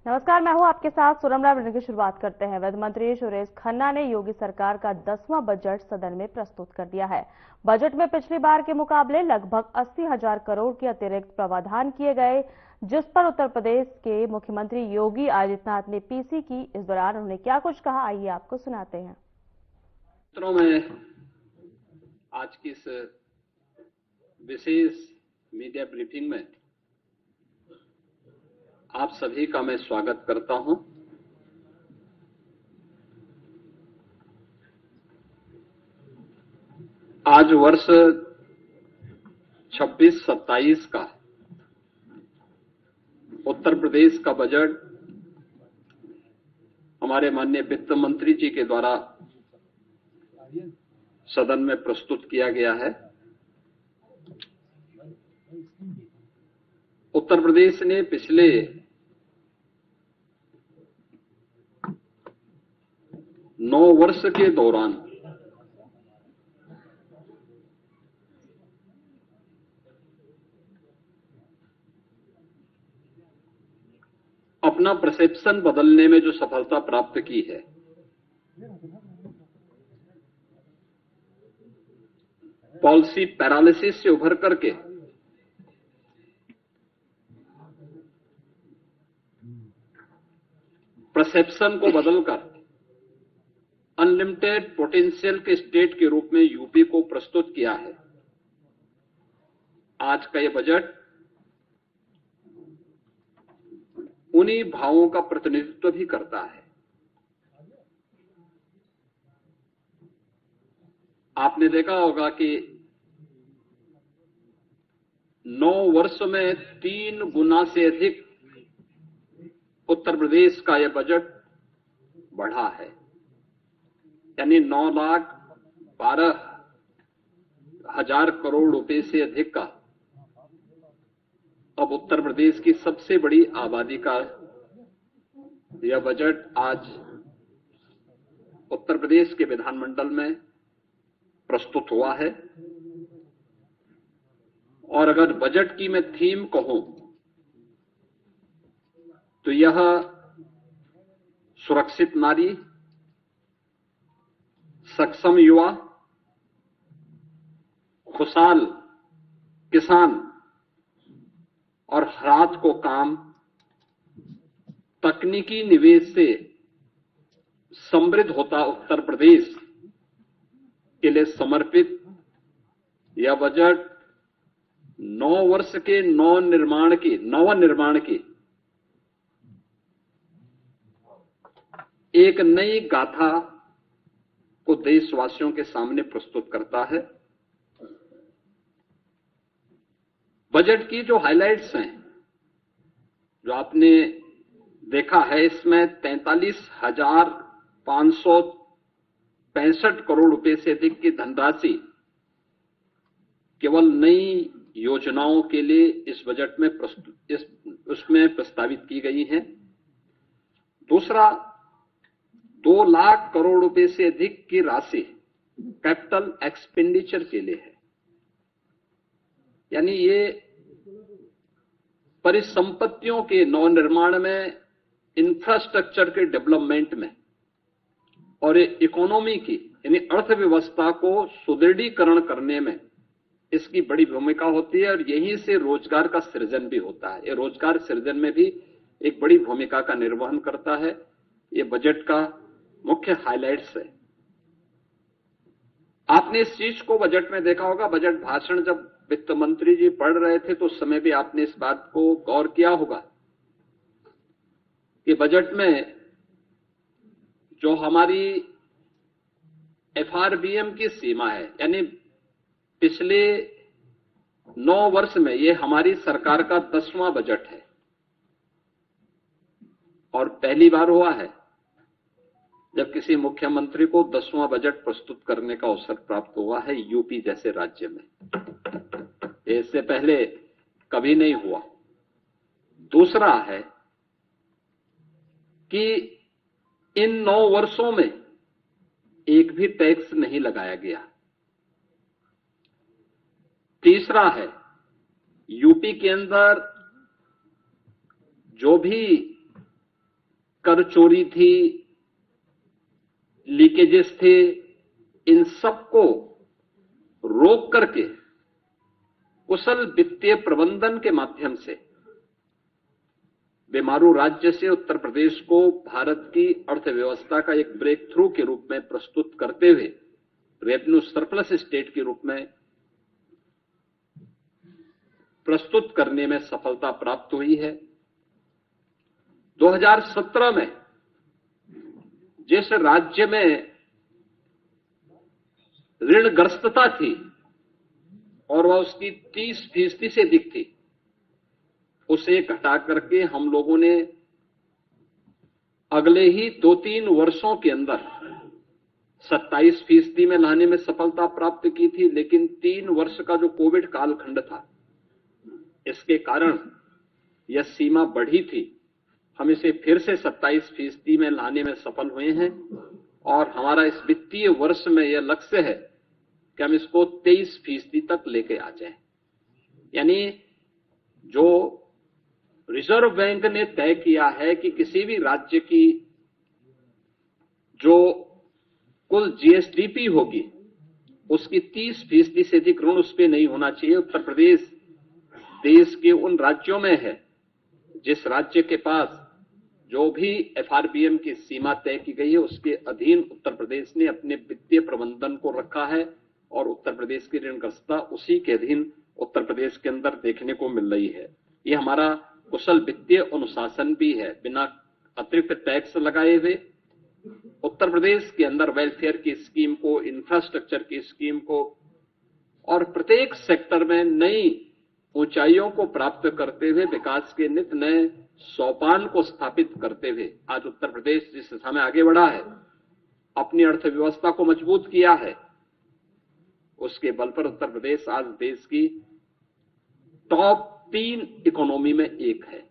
नमस्कार, मैं हूं आपके साथ सुरमरा। बुलेटिन की शुरुआत करते हैं। वित्त मंत्री सुरेश खन्ना ने योगी सरकार का 10वां बजट सदन में प्रस्तुत कर दिया है। बजट में पिछली बार के मुकाबले लगभग 80,000 करोड़ के अतिरिक्त प्रावधान किए गए, जिस पर उत्तर प्रदेश के मुख्यमंत्री योगी आदित्यनाथ ने पीसी की। इस दौरान उन्होंने क्या कुछ कहा, आइए आपको सुनाते हैं। में आज की इस विशेष मीडिया ब्रीफिंग में आप सभी का मैं स्वागत करता हूं। आज वर्ष 26-27 का उत्तर प्रदेश का बजट हमारे माननीय वित्त मंत्री जी के द्वारा सदन में प्रस्तुत किया गया है। उत्तर प्रदेश ने पिछले 9 वर्ष के दौरान अपना परसेप्शन बदलने में जो सफलता प्राप्त की है, पॉलिसी पैरालिसिस से उभर करके परसेप्शन को बदलकर अनलिमिटेड पोटेंशियल के स्टेट के रूप में यूपी को प्रस्तुत किया है। आज का यह बजट उन्हीं भावों का प्रतिनिधित्व भी करता है। आपने देखा होगा कि 9 वर्ष में 3 गुना से अधिक उत्तर प्रदेश का यह बजट बढ़ा है, यानी 9,12,000 करोड़ रुपए से अधिक का अब उत्तर प्रदेश की सबसे बड़ी आबादी का यह बजट आज उत्तर प्रदेश के विधानमंडल में प्रस्तुत हुआ है। और अगर बजट की मैं थीम कहूं तो यह सुरक्षित नारी, सक्षम युवा, खुशहाल किसान और हर हाथ को काम, तकनीकी निवेश से समृद्ध होता उत्तर प्रदेश के लिए समर्पित यह बजट 9 वर्ष के नवनिर्माण की एक नई गाथा को देशवासियों के सामने प्रस्तुत करता है। बजट की जो हाइलाइट्स हैं, जो आपने देखा है, इसमें 43,565 करोड़ रुपए से अधिक की धनराशि केवल नई योजनाओं के लिए इस बजट में उसमें प्रस्तावित की गई है। दूसरा, 2 लाख करोड़ रुपए से अधिक की राशि कैपिटल एक्सपेंडिचर के लिए है, यानी ये परिसंपत्तियों के नवनिर्माण में, इंफ्रास्ट्रक्चर के डेवलपमेंट में और इकोनॉमी की यानी अर्थव्यवस्था को सुदृढ़ीकरण करने में इसकी बड़ी भूमिका होती है। और यहीं से रोजगार का सृजन भी होता है। ये रोजगार सृजन में भी एक बड़ी भूमिका का निर्वहन करता है। ये बजट का मुख्य हाइलाइट्स है। आपने इस चीज को बजट में देखा होगा। बजट भाषण जब वित्त मंत्री जी पढ़ रहे थे तो उस समय भी आपने इस बात को गौर किया होगा कि बजट में जो हमारी एफआरबीएम की सीमा है, यानी पिछले 9 वर्ष में ये हमारी सरकार का 10वां बजट है और पहली बार हुआ है जब किसी मुख्यमंत्री को 10वां बजट प्रस्तुत करने का अवसर प्राप्त हुआ है यूपी जैसे राज्य में। इससे पहले कभी नहीं हुआ। दूसरा है कि इन 9 वर्षों में एक भी टैक्स नहीं लगाया गया। तीसरा है, यूपी के अंदर जो भी कर चोरी थी, लीकेजेस थे, इन सबको रोक करके कुशल वित्तीय प्रबंधन के माध्यम से बेमारू राज्य से उत्तर प्रदेश को भारत की अर्थव्यवस्था का एक ब्रेक थ्रू के रूप में प्रस्तुत करते हुए रेवेन्यू सरप्लस स्टेट के रूप में प्रस्तुत करने में सफलता प्राप्त हुई है। 2017 में जिस राज्य में ऋणग्रस्तता थी और वह उसकी 30% से अधिक थी, उसे घटा करके हम लोगों ने अगले ही 2-3 वर्षों के अंदर 27% में लाने में सफलता प्राप्त की थी। लेकिन 3 वर्ष का जो कोविड कालखंड था, इसके कारण यह सीमा बढ़ी थी। हम इसे फिर से 27% में लाने में सफल हुए हैं और हमारा इस वित्तीय वर्ष में यह लक्ष्य है कि हम इसको 23% तक लेके आ जाएं। यानी जो रिजर्व बैंक ने तय किया है कि किसी भी राज्य की जो कुल जीएसडीपी होगी उसकी 30% से अधिक ऋण उस पर नहीं होना चाहिए। उत्तर प्रदेश देश के उन राज्यों में है जिस राज्य के पास जो भी एफआरबीएम की सीमा तय की गई है उसके अधीन उत्तर प्रदेश ने अपने वित्तीय प्रबंधन को रखा है और उत्तर प्रदेश की ऋणग्रस्तता उसी के अधीन उत्तर प्रदेश के अंदर देखने को मिल रही है। ये हमारा कुशल वित्तीय अनुशासन भी है। बिना अतिरिक्त टैक्स लगाए हुए उत्तर प्रदेश के अंदर वेलफेयर की स्कीम को, इंफ्रास्ट्रक्चर की स्कीम को और प्रत्येक सेक्टर में नई ऊंचाइयों को प्राप्त करते हुए विकास के नित नए सोपान को स्थापित करते हुए आज उत्तर प्रदेश जिस दिशा में आगे बढ़ा है, अपनी अर्थव्यवस्था को मजबूत किया है, उसके बल पर उत्तर प्रदेश आज देश की टॉप 3 इकोनॉमी में एक है।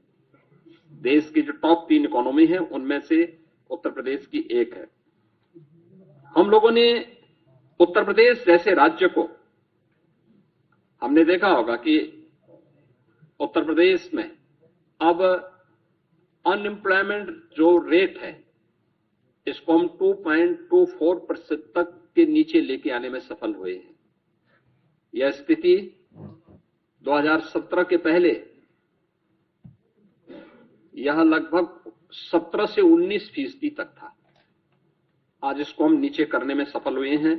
देश की जो टॉप 3 इकोनॉमी है उनमें से उत्तर प्रदेश की एक है। हम लोगों ने उत्तर प्रदेश जैसे राज्य को, हमने देखा होगा कि उत्तर प्रदेश में अब अनएम्प्लॉयमेंट जो रेट है इसको हम 2.24% तक के नीचे लेके आने में सफल हुए हैं। यह स्थिति 2017 के पहले यह लगभग 17 से 19% तक था। आज इसको हम नीचे करने में सफल हुए हैं।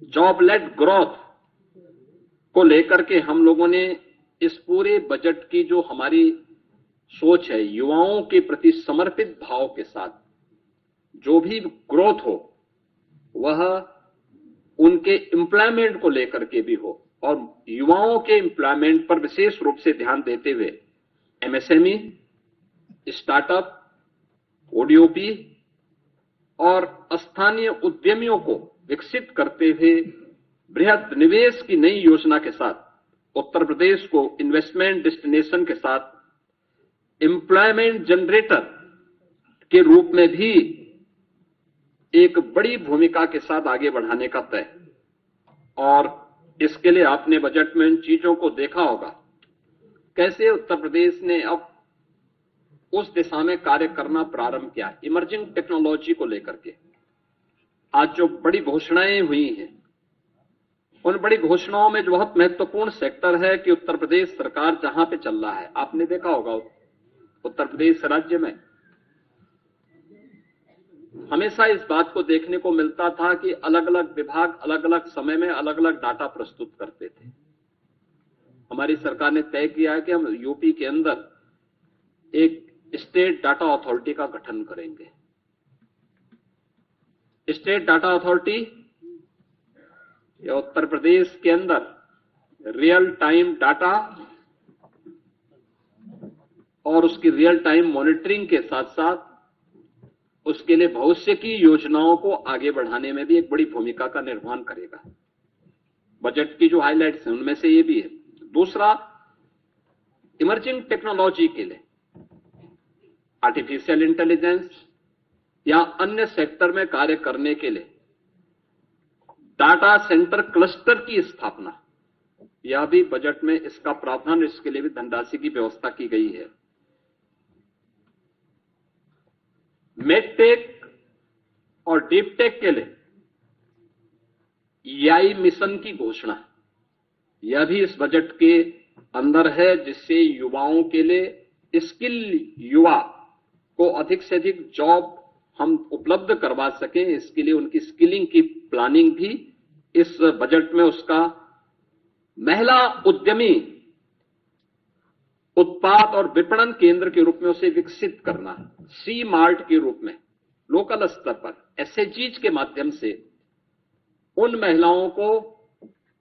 जॉब लेड ग्रोथ को लेकर के हम लोगों ने इस पूरे बजट की जो हमारी सोच है, युवाओं के प्रति समर्पित भाव के साथ जो भी ग्रोथ हो वह उनके एम्प्लॉयमेंट को लेकर के भी हो और युवाओं के एम्प्लॉयमेंट पर विशेष रूप से ध्यान देते हुए एमएसएमई, स्टार्टअप, ओडीओपी और स्थानीय उद्यमियों को विकसित करते हुए बृहद निवेश की नई योजना के साथ उत्तर प्रदेश को इन्वेस्टमेंट डेस्टिनेशन के साथ एम्प्लॉयमेंट जनरेटर के रूप में भी एक बड़ी भूमिका के साथ आगे बढ़ाने का तय। और इसके लिए आपने बजट में इन चीजों को देखा होगा, कैसे उत्तर प्रदेश ने अब उस दिशा में कार्य करना प्रारंभ किया। इमर्जिंग टेक्नोलॉजी को लेकर के आज जो बड़ी घोषणाएं हुई हैं, उन बड़ी घोषणाओं में जो बहुत महत्वपूर्ण सेक्टर है कि उत्तर प्रदेश सरकार जहां पे चल रहा है, आपने देखा होगा उत्तर प्रदेश राज्य में हमेशा इस बात को देखने को मिलता था कि अलग अलग विभाग अलग अलग समय में अलग अलग डाटा प्रस्तुत करते थे। हमारी सरकार ने तय किया है कि हम यूपी के अंदर एक स्टेट डाटा अथॉरिटी का गठन करेंगे। स्टेट डाटा अथॉरिटी या उत्तर प्रदेश के अंदर रियल टाइम डाटा और उसकी रियल टाइम मॉनिटरिंग के साथ साथ उसके लिए भविष्य की योजनाओं को आगे बढ़ाने में भी एक बड़ी भूमिका का निर्वहन करेगा। बजट की जो हाइलाइट्स हैं उनमें से ये भी है। दूसरा, इमर्जिंग टेक्नोलॉजी के लिए आर्टिफिशियल इंटेलिजेंस या अन्य सेक्टर में कार्य करने के लिए डाटा सेंटर क्लस्टर की स्थापना, यह भी बजट में इसका प्रावधान, इसके लिए भी धनराशि की व्यवस्था की गई है। मेडटेक और डीपटेक के लिए EI मिशन की घोषणा, यह भी इस बजट के अंदर है, जिससे युवाओं के लिए स्किल युवा को अधिक से अधिक जॉब हम उपलब्ध करवा सकें। इसके लिए उनकी स्किलिंग की प्लानिंग भी इस बजट में, उसका महिला उद्यमी उत्पाद और विपणन केंद्र के रूप में उसे विकसित करना, सी मार्ट के रूप में लोकल स्तर पर SHGs के माध्यम से उन महिलाओं को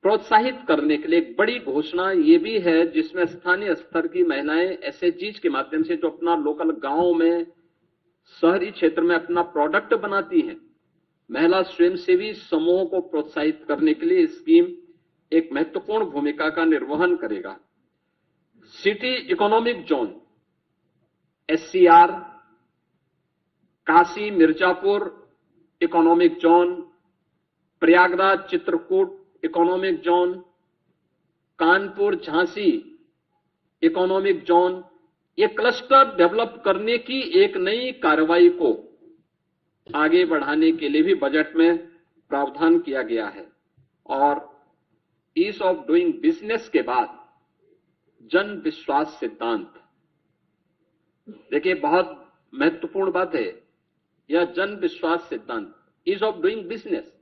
प्रोत्साहित करने के लिए एक बड़ी घोषणा ये भी है, जिसमें स्थानीय स्तर की महिलाएं SHGs के माध्यम से जो अपना लोकल गांव में, शहरी क्षेत्र में अपना प्रोडक्ट बनाती हैं, महिला स्वयंसेवी समूहों को प्रोत्साहित करने के लिए स्कीम एक महत्वपूर्ण भूमिका का निर्वहन करेगा। City economic zone SCR, Kashi Mirzapur economic zone, Prayagraj Chitrakoot economic zone, Kanpur Jhansi economic zone, ये क्लस्टर डेवलप करने की एक नई कार्रवाई को आगे बढ़ाने के लिए भी बजट में प्रावधान किया गया है। और ईज ऑफ डूइंग बिजनेस के बाद जन विश्वास सिद्धांत, देखिए बहुत महत्वपूर्ण बात है यह जन विश्वास सिद्धांत, ईज ऑफ डूइंग बिजनेस।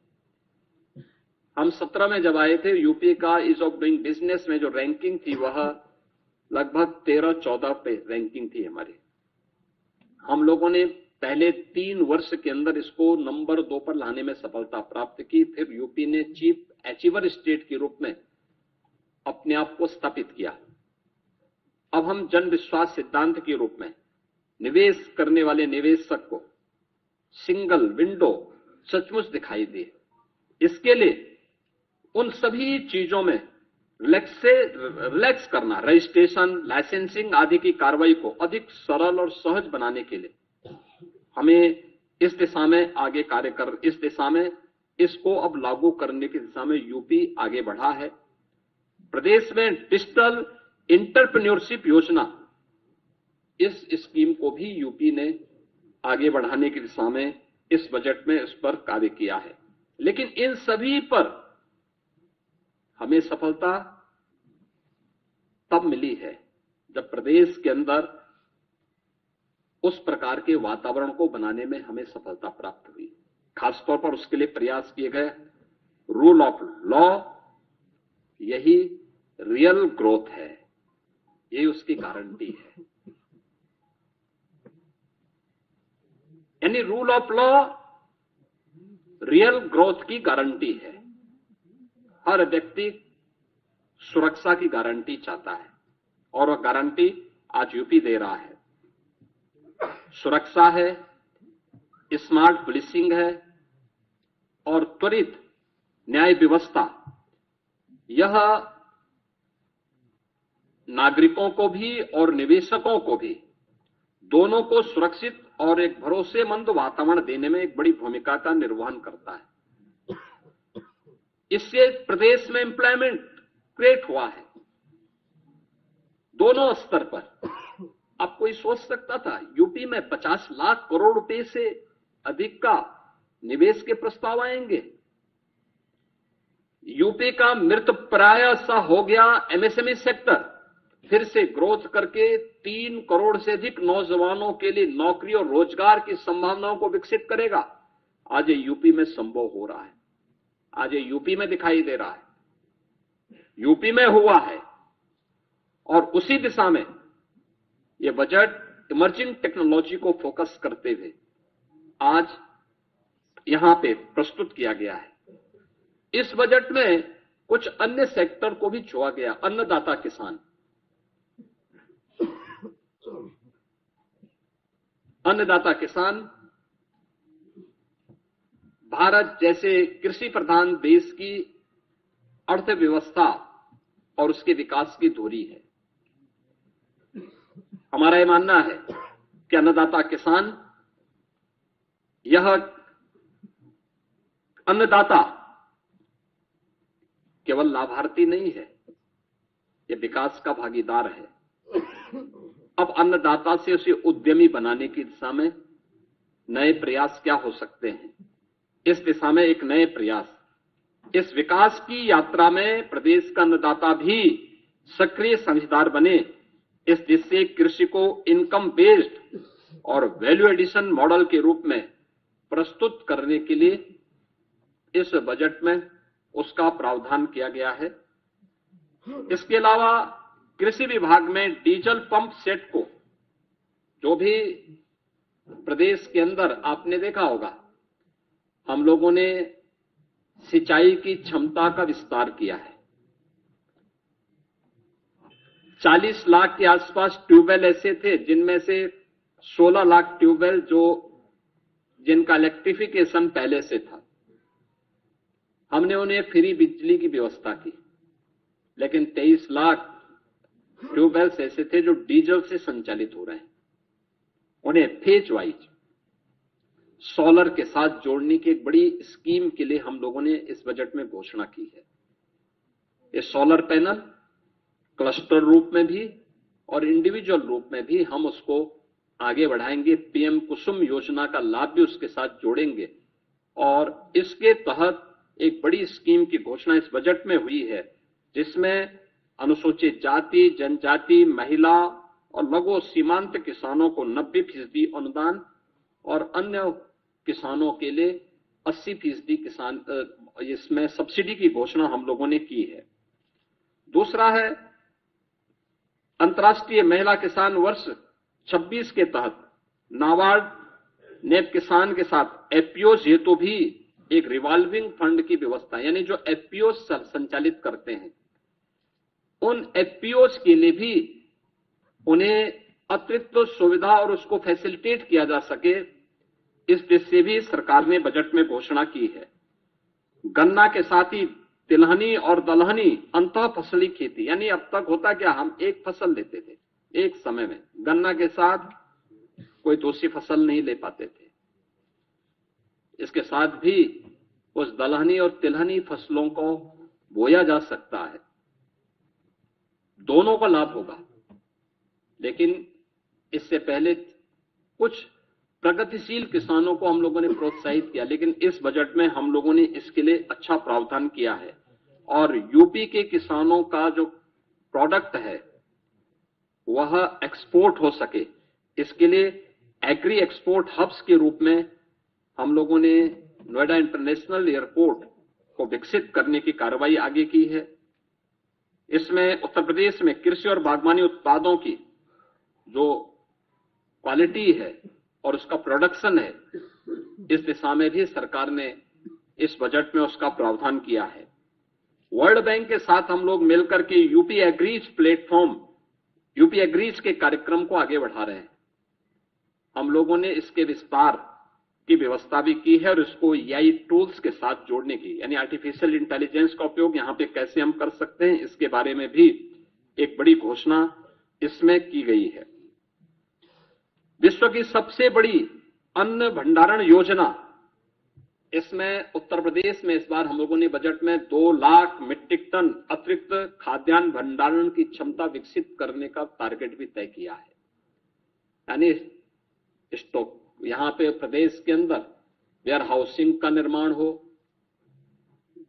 हम 17 में जब आए थे, यूपी का ईज ऑफ डूइंग बिजनेस में जो रैंकिंग थी वह लगभग 13-14 पे रैंकिंग थी हमारी। हम लोगों ने पहले 3 वर्ष के अंदर इसको नंबर 2 पर लाने में सफलता प्राप्त की। फिर यूपी ने चीफ अचीवर स्टेट के रूप में अपने आप को स्थापित किया। अब हम जन विश्वास सिद्धांत के रूप में निवेश करने वाले निवेशक को सिंगल विंडो सचमुच दिखाई दे, इसके लिए उन सभी चीजों में रिलैक्स करना, रजिस्ट्रेशन, लाइसेंसिंग आदि की कार्रवाई को अधिक सरल और सहज बनाने के लिए हमें इस दिशा में आगे कार्य कर, इस दिशा में इसको अब लागू करने की दिशा में यूपी आगे बढ़ा है। प्रदेश में डिजिटल एंटरप्रेन्योरशिप योजना, इस स्कीम को भी यूपी ने आगे बढ़ाने की दिशा में इस बजट में इस पर कार्य किया है। लेकिन इन सभी पर हमें सफलता तब मिली है जब प्रदेश के अंदर उस प्रकार के वातावरण को बनाने में हमें सफलता प्राप्त हुई। खासतौर पर उसके लिए प्रयास किए गए रूल ऑफ लॉ, यही रियल ग्रोथ है, यही उसकी गारंटी है। यानी rule of law real growth की गारंटी है। हर व्यक्ति सुरक्षा की गारंटी चाहता है और वह गारंटी आज यूपी दे रहा है। सुरक्षा है, स्मार्ट पुलिसिंग है और त्वरित न्याय व्यवस्था। यह नागरिकों को भी और निवेशकों को भी, दोनों को सुरक्षित और एक भरोसेमंद वातावरण देने में एक बड़ी भूमिका का निर्वहन करता है। इससे प्रदेश में एम्प्लॉयमेंट क्रिएट हुआ है दोनों स्तर पर। अब कोई सोच सकता था यूपी में 50 लाख करोड़ रुपए से अधिक का निवेश के प्रस्ताव आएंगे? यूपी का मृत प्राय सा हो गया MSME सेक्टर, फिर से ग्रोथ करके 3 करोड़ से अधिक नौजवानों के लिए नौकरी और रोजगार की संभावनाओं को विकसित करेगा। आज ये यूपी में संभव हो रहा है, आज ये यूपी में दिखाई दे रहा है, यूपी में हुआ है। और उसी दिशा में ये बजट इमर्जिंग टेक्नोलॉजी को फोकस करते हुए आज यहां पे प्रस्तुत किया गया है। इस बजट में कुछ अन्य सेक्टर को भी छुआ गया। अन्नदाता किसान, अन्नदाता किसान भारत जैसे कृषि प्रधान देश की अर्थव्यवस्था और उसके विकास की धुरी है। हमारा यह मानना है कि अन्नदाता किसान, यह अन्नदाता केवल लाभार्थी नहीं है, यह विकास का भागीदार है। अब अन्नदाता से उसे उद्यमी बनाने की दिशा में नए प्रयास क्या हो सकते हैं, इस दिशा में एक नए प्रयास, इस विकास की यात्रा में प्रदेश का अन्नदाता भी सक्रिय साझेदार बने, इस जिससे कृषि को इनकम बेस्ड और वैल्यू एडिशन मॉडल के रूप में प्रस्तुत करने के लिए इस बजट में उसका प्रावधान किया गया है। इसके अलावा कृषि विभाग में डीजल पंप सेट को, जो भी प्रदेश के अंदर आपने देखा होगा, हम लोगों ने सिंचाई की क्षमता का विस्तार किया है। 40 लाख के आसपास ट्यूबवेल ऐसे थे जिनमें से 16 लाख ट्यूबवेल जिनका इलेक्ट्रिफिकेशन पहले से था। हमने उन्हें फ्री बिजली की व्यवस्था की, लेकिन 23 लाख ट्यूबवेल्स ऐसे थे जो डीजल से संचालित हो रहे हैं। उन्हें फेज वाइज सोलर के साथ जोड़ने की एक बड़ी स्कीम के लिए हम लोगों ने इस बजट में घोषणा की है। ये सोलर पैनल क्लस्टर रूप में भी और इंडिविजुअल रूप में भी हम उसको आगे बढ़ाएंगे। पीएम कुसुम योजना का लाभ भी उसके साथ जोड़ेंगे और इसके तहत एक बड़ी स्कीम की घोषणा इस बजट में हुई है, जिसमें अनुसूचित जाति, जनजाति, महिला और लघु सीमांत किसानों को 90% अनुदान और अन्य किसानों के लिए 80% किसान इसमें सब्सिडी की घोषणा हम लोगों ने की है। दूसरा है अंतर्राष्ट्रीय महिला किसान वर्ष 26 के तहत नाबार्ड ने किसान के साथ एफपीओज हेतु भी एक रिवॉल्विंग फंड की व्यवस्था, यानी जो एफपीओज संचालित करते हैं उन एफपीओज के लिए भी उन्हें अतिरिक्त सुविधा और उसको फैसिलिटेट किया जा सके, इस दृष्टि भी सरकार ने बजट में घोषणा की है। गन्ना के साथ ही तिलहनी और दलहनी अंतः फसली खेती, यानी अब तक होता क्या, हम एक फसल लेते थे एक समय में, गन्ना के साथ कोई दूसरी फसल नहीं ले पाते थे। इसके साथ भी उस दलहनी और तिलहनी फसलों को बोया जा सकता है, दोनों का लाभ होगा। लेकिन इससे पहले कुछ प्रगतिशील किसानों को हम लोगों ने प्रोत्साहित किया, लेकिन इस बजट में हम लोगों ने इसके लिए अच्छा प्रावधान किया है और यूपी के किसानों का जो प्रोडक्ट है वह एक्सपोर्ट हो सके, इसके लिए एग्री एक्सपोर्ट हब्स के रूप में हम लोगों ने नोएडा इंटरनेशनल एयरपोर्ट को विकसित करने की कार्रवाई आगे की है। इसमें उत्तर प्रदेश में कृषि और बागवानी उत्पादों की जो क्वालिटी है और उसका प्रोडक्शन है, इस दिशा में भी सरकार ने इस बजट में उसका प्रावधान किया है। वर्ल्ड बैंक के साथ हम लोग मिलकर के UP agrees platform, UP agrees के कार्यक्रम को आगे बढ़ा रहे हैं। हम लोगों ने इसके विस्तार की व्यवस्था भी की है और इसको एआई टूल्स के साथ जोड़ने की, यानी आर्टिफिशियल इंटेलिजेंस का उपयोग यहां पे कैसे हम कर सकते हैं, इसके बारे में भी एक बड़ी घोषणा इसमें की गई है। विश्व की सबसे बड़ी अन्न भंडारण योजना, इसमें उत्तर प्रदेश में इस बार हम लोगों ने बजट में 2 लाख मीट्रिक टन अतिरिक्त खाद्यान्न भंडारण की क्षमता विकसित करने का टारगेट भी तय किया है। यानी स्टॉक यहां पे प्रदेश के अंदर वेयर हाउसिंग का निर्माण हो,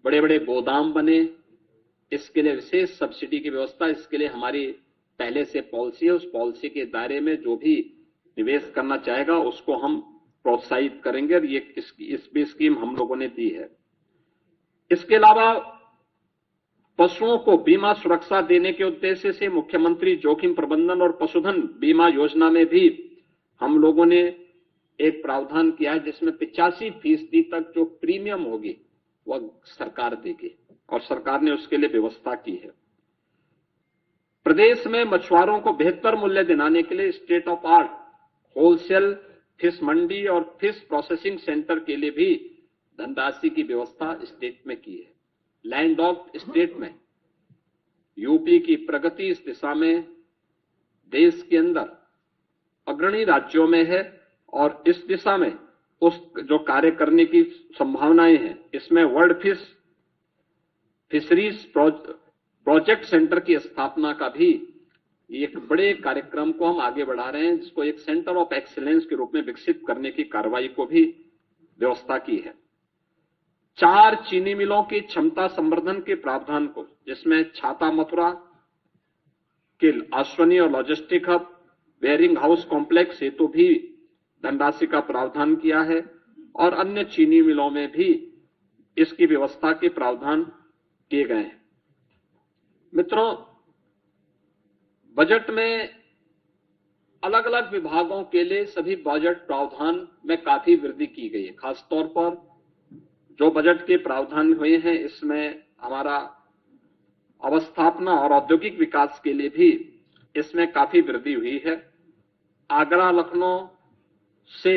बड़े बड़े गोदाम बने, इसके लिए विशेष सब्सिडी की व्यवस्था, इसके लिए हमारी पहले से पॉलिसी है। उस पॉलिसी के दायरे में जो भी निवेश करना चाहेगा उसको हम प्रोत्साहित करेंगे और ये इस भी स्कीम हम लोगों ने दी है। इसके अलावा पशुओं को बीमा सुरक्षा देने के उद्देश्य से मुख्यमंत्री जोखिम प्रबंधन और पशुधन बीमा योजना में भी हम लोगों ने एक प्रावधान किया है, जिसमें 85% तक जो प्रीमियम होगी वह सरकार देगी और सरकार ने उसके लिए व्यवस्था की है। प्रदेश में मछुआरों को बेहतर मूल्य दिलाने के लिए state of art wholesale fish मंडी और फिश प्रोसेसिंग सेंटर के लिए भी धनराशि की व्यवस्था स्टेट में की है। लैंड लॉक्ड स्टेट में यूपी की प्रगति इस दिशा में देश के अंदर अग्रणी राज्यों में है और इस दिशा में उस जो कार्य करने की संभावनाएं हैं, इसमें वर्ल्ड फिशरीज प्रोजेक्ट सेंटर की स्थापना का भी एक बड़े कार्यक्रम को हम आगे बढ़ा रहे हैं, जिसको एक सेंटर ऑफ एक्सीलेंस के रूप में विकसित करने की कार्रवाई को भी व्यवस्था की है। 4 चीनी मिलों की क्षमता संवर्धन के प्रावधान को, जिसमें छाता मथुरा के अश्वनी और logistic hub, wearing house complex हेतु भी धनराशि का प्रावधान किया है और अन्य चीनी मिलों में भी इसकी व्यवस्था के प्रावधान किए गए हैं। मित्रों, बजट में अलग अलग विभागों के लिए सभी बजट प्रावधान में काफी वृद्धि की गई है। खासतौर पर जो बजट के प्रावधान हुए हैं, इसमें हमारा अवस्थापना और औद्योगिक विकास के लिए भी इसमें काफी वृद्धि हुई है। आगरा लखनऊ से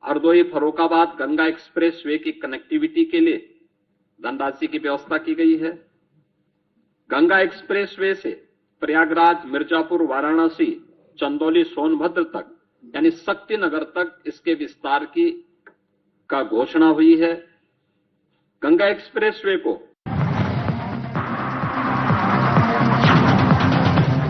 हरदोई फर्रुखाबाद गंगा एक्सप्रेस वे की कनेक्टिविटी के लिए धनराशि की व्यवस्था की गई है। गंगा एक्सप्रेस वे से प्रयागराज, मिर्जापुर, वाराणसी, चंदौली, सोनभद्र तक यानी शक्तिनगर तक इसके विस्तार की घोषणा हुई है। गंगा एक्सप्रेस वे को